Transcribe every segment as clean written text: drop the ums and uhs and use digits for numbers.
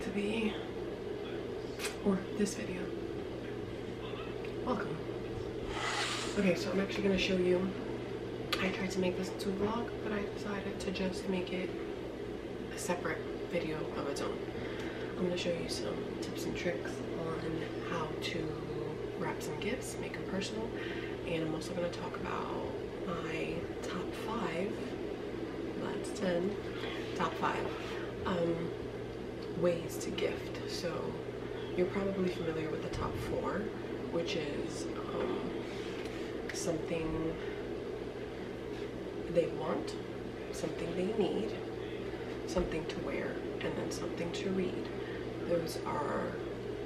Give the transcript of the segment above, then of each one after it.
to be, or this video. Welcome. Okay, so I'm actually going to show you, I tried to make this into a vlog, but I decided to just make it a separate video of its own. I'm going to show you some tips and tricks on how to wrap some gifts, make them personal, and I'm also going to talk about my top 5, that's 10, top 5 ways to gift. So you're probably familiar with the top 4, which is something they want, something they need, something to wear, and then something to read. Those are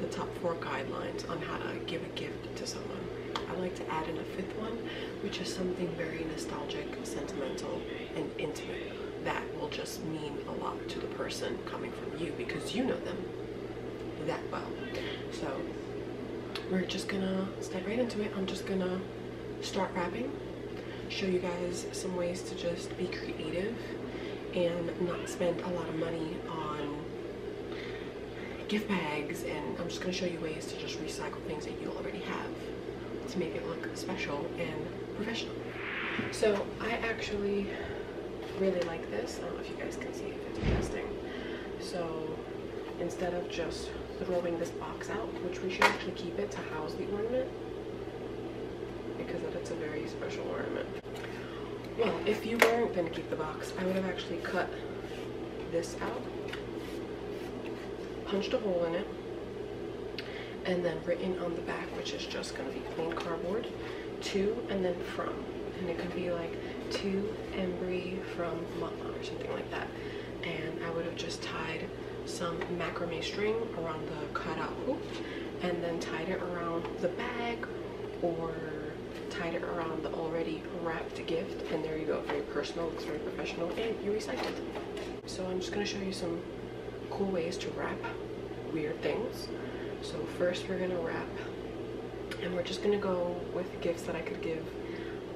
the top 4 guidelines on how to give a gift to someone. I like to add in a 5th one, which is something very nostalgic, sentimental, and intimate that will just mean a lot to the person coming from you because you know them that well. So we're just gonna step right into it. I'm just gonna start wrapping, show you guys some ways to just be creative and not spend a lot of money on gift bags, and I'm just going to show you ways to just recycle things that you already have to make it look special and professional. So I actually really like this. I don't know if you guys can see if it's adjusting. So instead of just throwing this box out, which we should actually keep it to house the ornament because it's a very special ornament. Well, if you weren't going to keep the box, I would have actually cut this out, punched a hole in it, and then written on the back, which is just going to be plain cardboard, to and then from. And it could be like to Embry from Mama or something like that. And I would have just tied some macrame string around the cutout hoop and then tied it around the bag or tied it around the already wrapped gift, and there you go. Very personal, looks very professional, and you recycled. So I'm just going to show you some cool ways to wrap weird things. So first we're going to wrap, and we're just going to go with gifts that I could give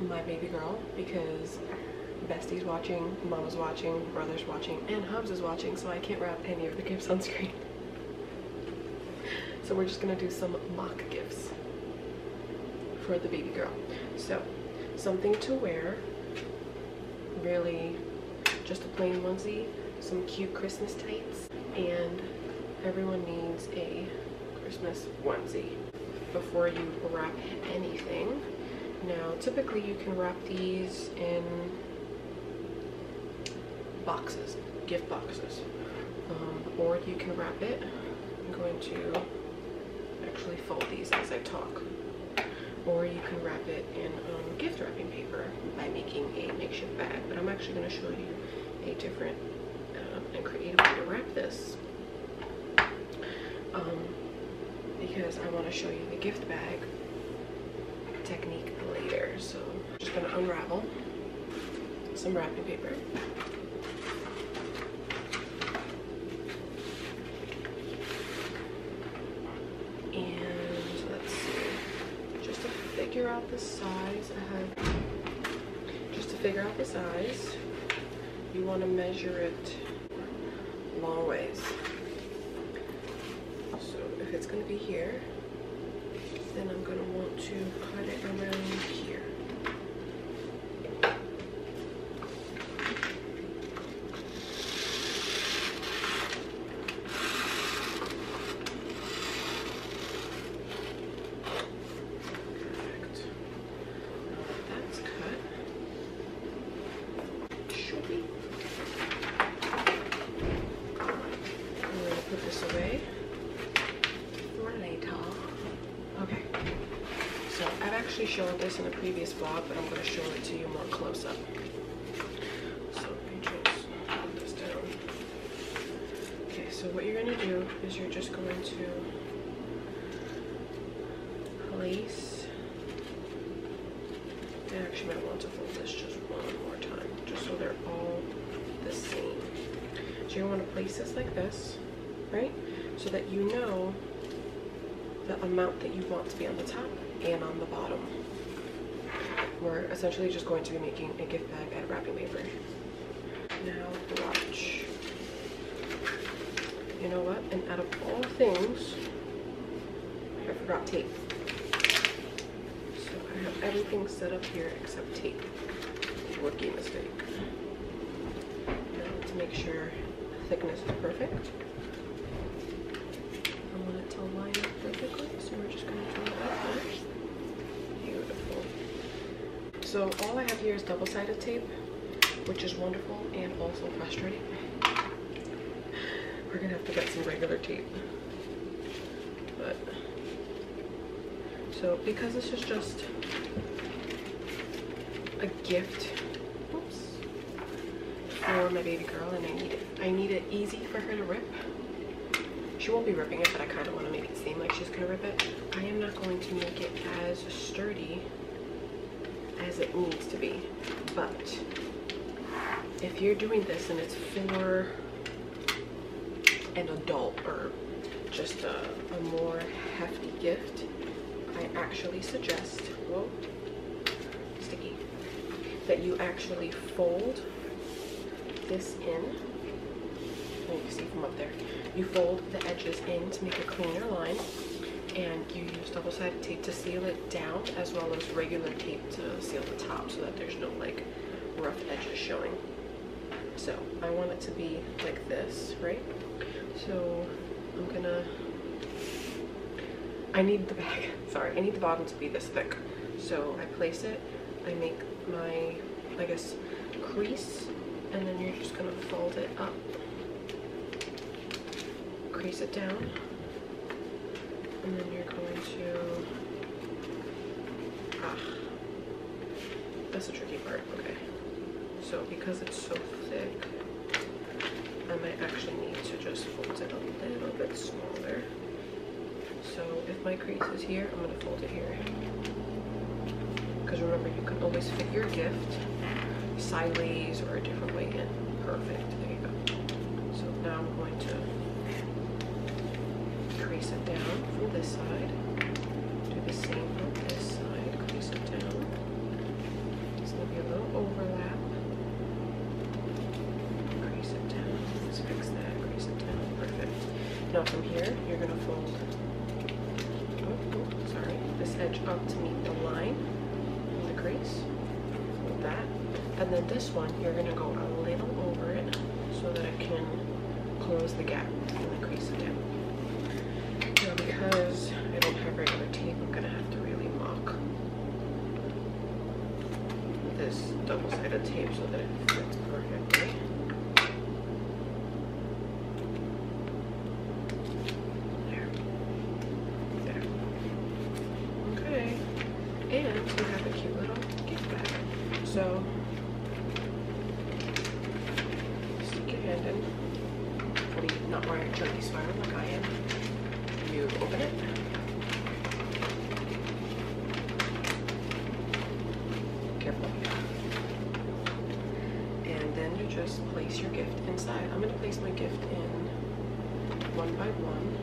my baby girl because Bestie's watching, Mama's watching, Brother's watching, and Hubs is watching, so I can't wrap any of the gifts on screen. So we're just going to do some mock gifts for the baby girl. So something to wear, really just a plain onesie, some cute Christmas tights, and everyone needs a Christmas onesie before you wrap anything. Now typically you can wrap these in boxes, gift boxes, or you can wrap it. I'm going to actually fold these as I talk. Or you can wrap it in gift wrapping paper by making a makeshift bag. But I'm actually going to show you a different and creative way to wrap this because I want to show you the gift bag technique later. So I'm just going to unravel some wrapping paper. Figure out the size. Just to figure out the size, you want to measure it long ways. So if it's going to be here, then I'm going to want to cut it around here. Showed this in a previous vlog, but I'm going to show it to you more close up. So let me just put this down. Okay, so what you're going to do is you're just going to place, I actually might want to fold this just one more time, just so they're all the same. So you want to place this like this, right? So that you know the amount that you want to be on the top and on the bottom. We're essentially just going to be making a gift bag out of wrapping paper. Now watch. you know what? And out of all things, I forgot tape. So I have everything set up here except tape. Rookie mistake. Now to make sure thickness is perfect, I want it to line up perfectly, so we're just going to draw it out first. Beautiful. So all I have here is double-sided tape, which is wonderful and also frustrating. We're going to have to get some regular tape. But so because this is just a gift, oops, for my baby girl, and I need it easy for her to rip. She won't be ripping it, but I kind of want to make it seem like she's gonna rip it. I am not going to make it as sturdy as it needs to be. But if you're doing this and it's for an adult or just a more hefty gift, I actually suggest, whoa, sticky, that you actually fold this in. You can see from up there. You fold the edges in to make a cleaner line, and you use double-sided tape to seal it down, as well as regular tape to seal the top so that there's no like rough edges showing. So I want it to be like this, right? So I'm gonna, I need the back, sorry, I need the bottom to be this thick. So I place it, I make my, I guess, crease, and then you're just gonna fold it up. Crease it down, and then you're going to, that's the tricky part. Okay, so because it's so thick, I might actually need to just fold it a little bit smaller. So if my crease is here, I'm going to fold it here, because remember, you can always fit your gift sideways or a different way in. Perfect, there you go. So now I'm going to crease it down from this side, do the same on this side, crease it down. There's going to be a little overlap, crease it down, let's fix that, crease it down, perfect. Now from here, you're going to fold, this edge up to meet the line in the crease, fold that, and then this one, you're going to go a little over it so that it can close the gap and then crease it down. Now because I don't have regular tape, I'm gonna have to really mock this double-sided tape so that it fits perfectly. There. There. Okay. And we have a cute little gift bag. So stick your hand in. Hopefully not wearing a chunky sweater like I am. You open it. Careful. And then you just place your gift inside. I'm going to place my gift in one by one.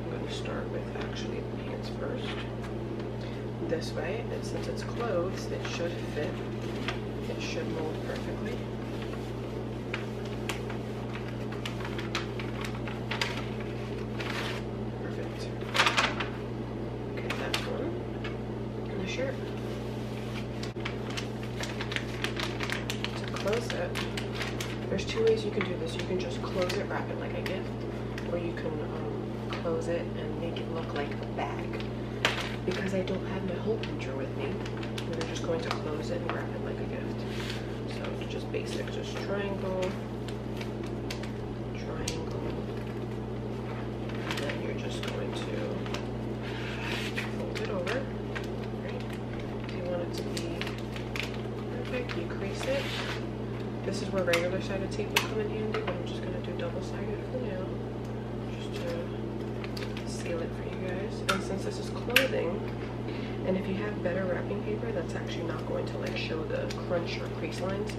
I'm going to start with actually the hands first. This way, and since it's closed, it should fit. It should mold perfectly. There's two ways you can do this. You can just close it, wrap it like a gift, or you can close it and make it look like a bag. Because I don't have my hole puncher with me, we're just going to close it and wrap it like a gift. So just basic, just triangle, triangle, and then you're just going to fold it over, right? If you want it to be perfect, you crease it. This is where regular sided tape will come in handy, but I'm just going to do double-sided for now, just to seal it for you guys. And since this is clothing, and if you have better wrapping paper that's actually not going to like show the crunch or crease lines,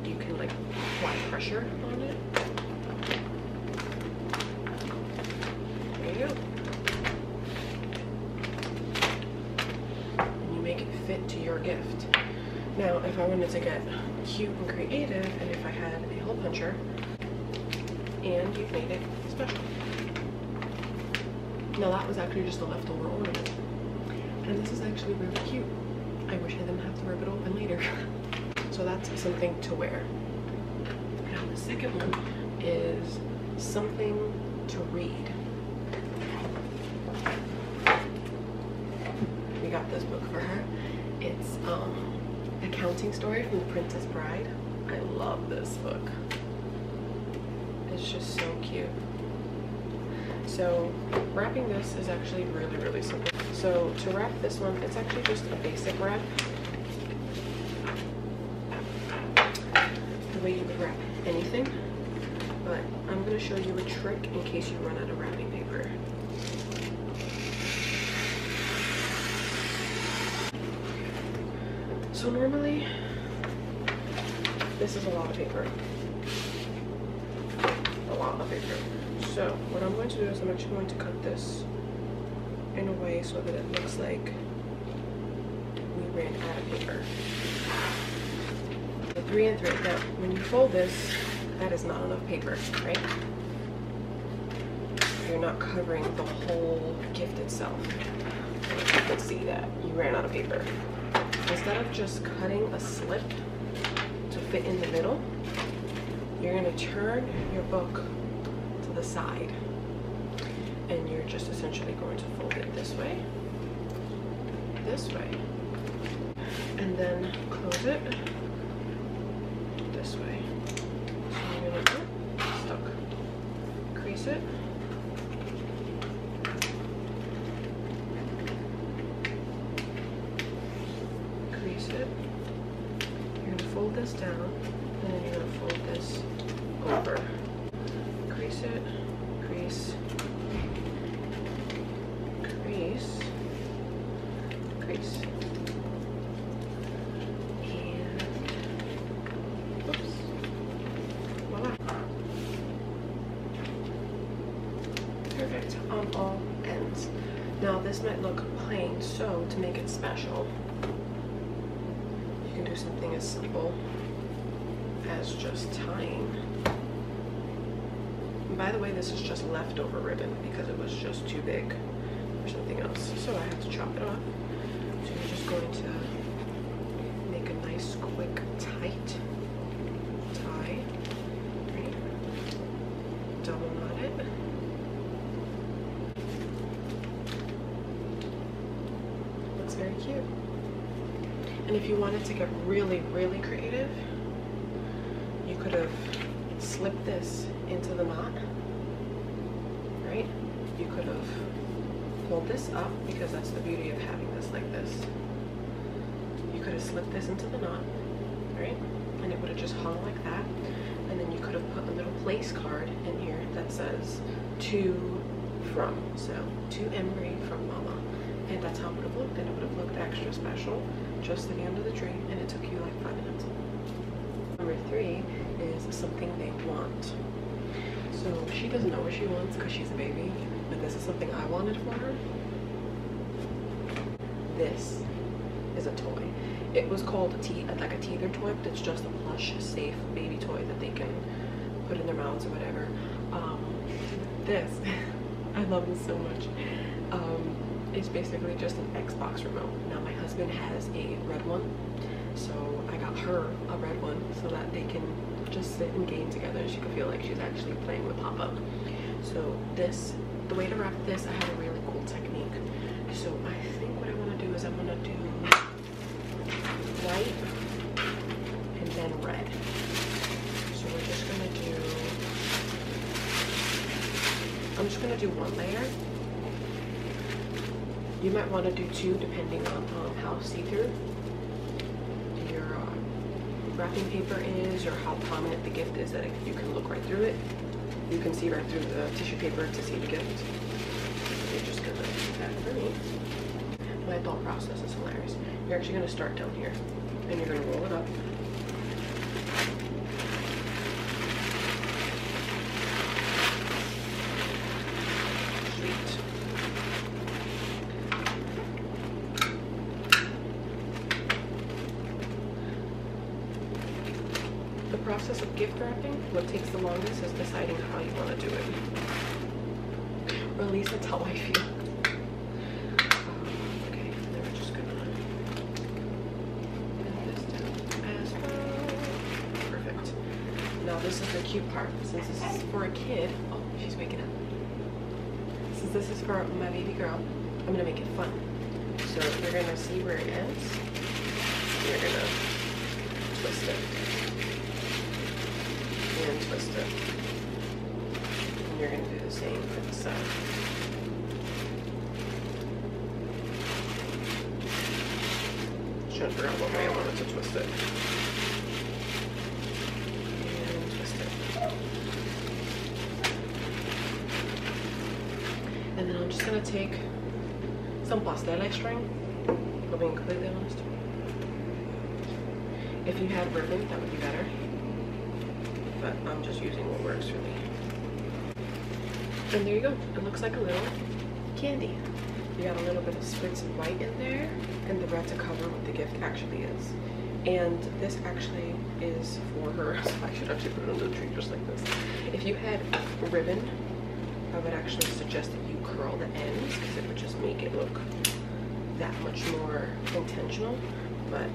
you can like apply pressure on it. There you go. And you make it fit to your gift. Now, if I wanted to get cute and creative, and if I had a hole puncher, and you've made it special. Now that was actually just a leftover ornament, and this is actually really cute. I wish I didn't have to rip it open later. So that's something to wear. Now the second one is something to read. We got this book for her. It's Accounting Story from The Princess Bride. I love this book. It's just so cute. So wrapping this is actually really, really simple. So to wrap this one, it's actually just a basic wrap. The way you would wrap anything. But I'm going to show you a trick in case you run out of wrapping paper. So normally, this is a lot of paper. A lot of paper. So what I'm going to do is I'm actually going to cut this in a way so that it looks like we ran out of paper. So 3 and 3. Now, when you fold this, that is not enough paper, right? You're not covering the whole gift itself. You can see that you ran out of paper. Instead of just cutting a slip to fit in the middle, you're going to turn your book to the side, and you're just essentially going to fold it this way, and then close it this way. So you're going to stuck, crease it, you're going to fold this down, and then you're going to fold this over. Crease it, crease, crease, crease, and oops, voila. Perfect on all ends. Now this might look plain, so to make it special, you can do something as simple as just tying. And by the way, this is just leftover ribbon because it was just too big for something else, so I have to chop it off. So you're just going to make a nice quick tight tie, right? Double knot it. Looks very cute. And if you wanted to get really, really creative, you could have slipped this into the knot, right? You could have pulled this up, because that's the beauty of having this like this. You could have slipped this into the knot, right? And it would have just hung like that. And then you could have put a little place card in here that says to from. So to Emery from Mama. And that's how it would have looked, and it would have looked extra special just to be under the tree, and it took you like 5 minutes. Number 3 is something they want. So she doesn't know what she wants because she's a baby, but this is something I wanted for her. This is a toy. It was called like a teether toy, but it's just a plush, safe baby toy that they can put in their mouths or whatever. This, I love this so much. It's basically just an Xbox remote. Now my husband has a red one, so I got her a red one so that they can just sit and game together and she can feel like she's actually playing with Papa. So this, the way to wrap this, I have a really cool technique. So I think what I want to do is I'm going to do white and then red. So we're just going to do, I'm just going to do 1 layer. You might want to do 2 depending on how see-through your wrapping paper is, or how prominent the gift is, that you can look right through it. You can see right through the tissue paper to see the gift. You're just going to do that for me. My thought process is hilarious. You're actually going to start down here, and you're going to roll it up. The process of gift wrapping, what takes the longest is deciding how you want to do it. Or at least that's how I feel. Okay, then we're just gonna put this down as well. Perfect. Now this is the cute part. Since this is for a kid, oh, she's waking up. Since this is for my baby girl, I'm gonna make it fun. So you're gonna see where it ends. You're gonna twist it. And twist it. And you're gonna do the same for the side. Trying to figure out what way I wanted to twist it. And twist it. And then I'm just gonna take some pastel string, if I'm being completely honest. If you had ribbon, that would be better. But I'm just using what works for me. And there you go. It looks like a little candy. You got a little bit of spritz of white in there, and the red to cover what the gift actually is. And this actually is for her, so I should actually put it on the tree just like this. If you had ribbon, I would actually suggest that you curl the ends because it would just make it look that much more intentional. But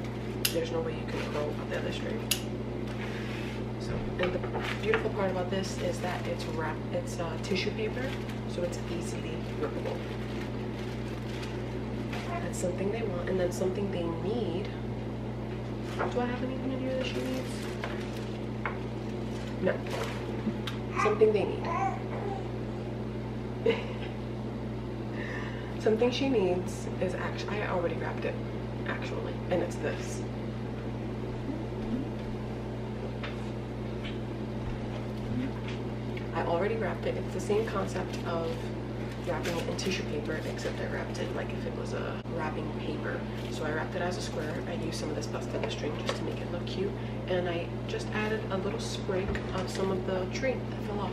there's no way you can curl the other string. So, and the beautiful part about this is that it's tissue paper, so it's easily rippable. That's something they want, and then something they need. Do I have anything in here that she needs? No. Something they need. Something she needs is actually, I already wrapped it, actually, and it's this. I already wrapped it. It's the same concept of wrapping it in tissue paper, except I wrapped it like if it was a wrapping paper. So I wrapped it as a square. I used some of this pastel string just to make it look cute, and I just added a little sprig of some of the tree that fell off.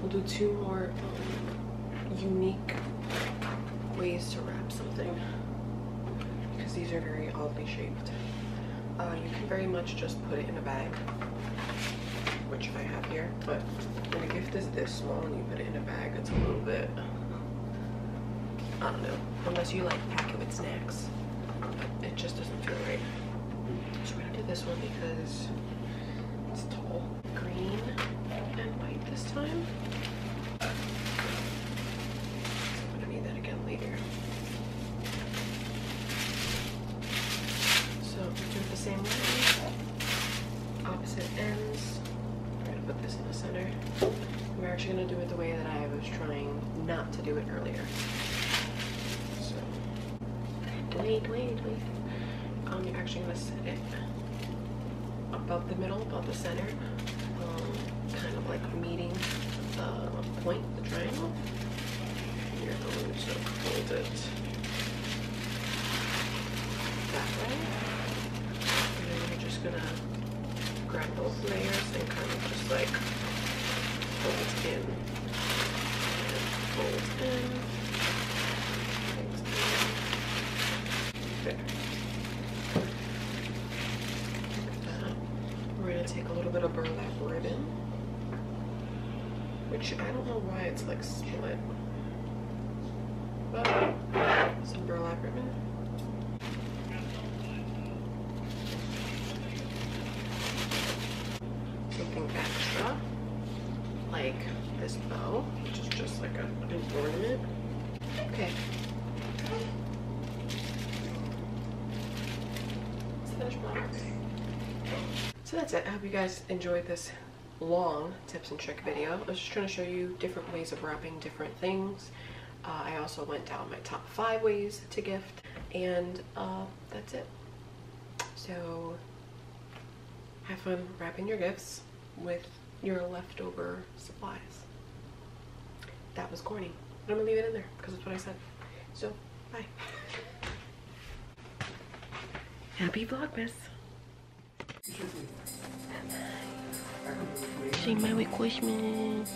We'll do two more unique ways to wrap something because these are very oddly shaped. You can very much just put it in a bag, which I have here, but when a gift is this small and you put it in a bag, it's a little bit, I don't know, unless you like pack it with snacks, it just doesn't feel right. So we're gonna do this one because it's tall. Green and white this time. I'm gonna need that again later. So do it the same way, opposite ends. We're gonna put this in the center. We're actually gonna do it the way that I was trying not to do it earlier. So, wait. You're actually gonna set it above the middle, above the center, kind of like meeting the point, the triangle. You're going to hold it that way. And then you're just gonna grab both layers and kind of just like fold in and fold in. There. We're gonna take a little bit of burlap ribbon, which I don't know why it's like split, but some burlap ribbon. Something extra, like this bow, which is just like an ornament. Okay. So that's it. I hope you guys enjoyed this long tips and trick video. I was just trying to show you different ways of wrapping different things. I also went down my top 5 ways to gift, and that's it. So have fun wrapping your gifts with your leftover supplies. That was corny, but I'm gonna leave it in there because that's what I said. So bye. Happy Vlogmas. Say Merry Christmas.